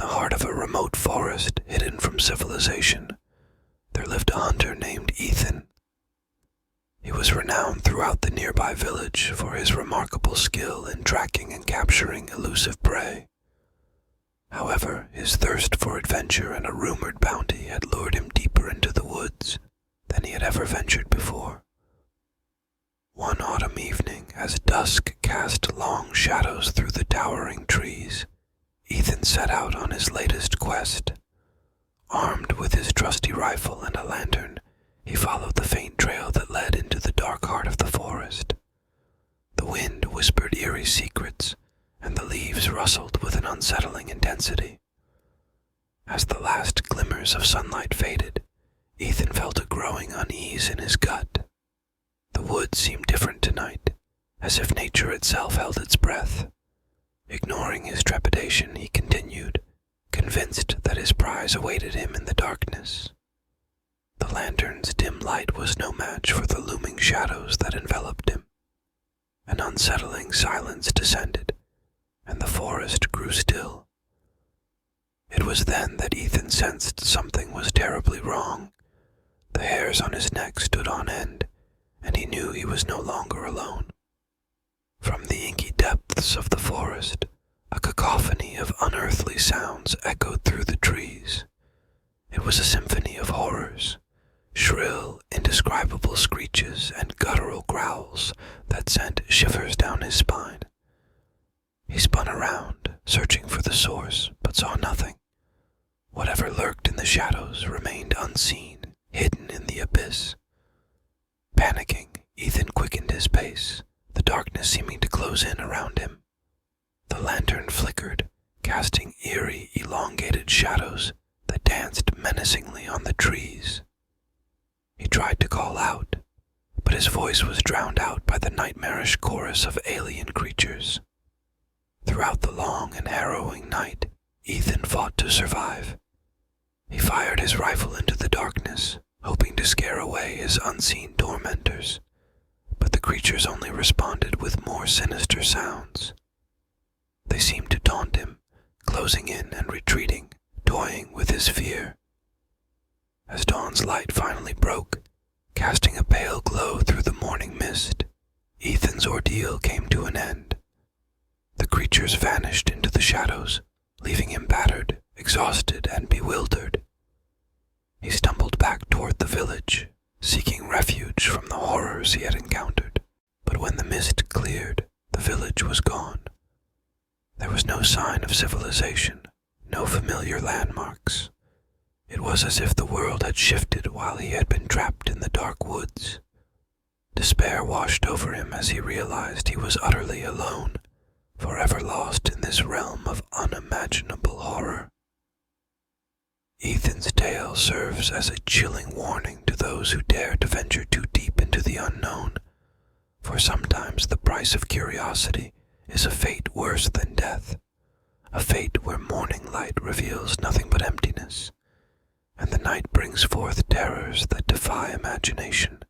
the heart of a remote forest hidden from civilization, there lived a hunter named Ethan. He was renowned throughout the nearby village for his remarkable skill in tracking and capturing elusive prey. However, his thirst for adventure and a rumored bounty had lured him deeper into the woods than he had ever ventured before. One autumn evening, as dusk cast long shadows through the towering trees, Ethan set out on his latest quest. Armed with his trusty rifle and a lantern, he followed the faint trail that led into the dark heart of the forest. The wind whispered eerie secrets, and the leaves rustled with an unsettling intensity. As the last glimmers of sunlight faded, Ethan felt a growing unease in his gut. The woods seemed different tonight, as if nature itself held its breath. Ignoring his trepidation, he continued, convinced that his prize awaited him in the darkness. The lantern's dim light was no match for the looming shadows that enveloped him. An unsettling silence descended, and the forest grew still. It was then that Ethan sensed something was terribly wrong. The hairs on his neck stood on end, and he knew he was no longer alone. From the inky depths of the forest, a cacophony of unearthly sounds echoed through the trees. It was a symphony of horrors, shrill, indescribable screeches and guttural growls that sent shivers down his spine. He spun around, searching for the source, but saw nothing. Whatever lurked in the shadows remained unseen, hidden in the abyss. Panicking, Ethan quickened his pace, the darkness seeming to close in around him. The lantern flickered, casting eerie, elongated shadows that danced menacingly on the trees. He tried to call out, but his voice was drowned out by the nightmarish chorus of alien creatures. Throughout the long and harrowing night, Ethan fought to survive. He fired his rifle into the darkness, hoping to scare away his unseen tormentors, but the creatures only responded with more sinister sounds. They seemed to taunt him, closing in and retreating, toying with his fear. As dawn's light finally broke, casting a pale glow through the morning mist, Ethan's ordeal came to an end. The creatures vanished into the shadows, leaving him battered, exhausted, and bewildered. He stumbled back toward the village, seeking refuge from the horrors he had encountered. But when the mist cleared, the village was gone. There was no sign of civilization, no familiar landmarks. It was as if the world had shifted while he had been trapped in the dark woods. Despair washed over him as he realized he was utterly alone, forever lost in this realm of unimaginable horror. Ethan's tale serves as a chilling warning to those who dare to venture too deep into the unknown, for sometimes the price of curiosity is a fate worse than death, a fate where morning light reveals nothing but emptiness, and the night brings forth terrors that defy imagination.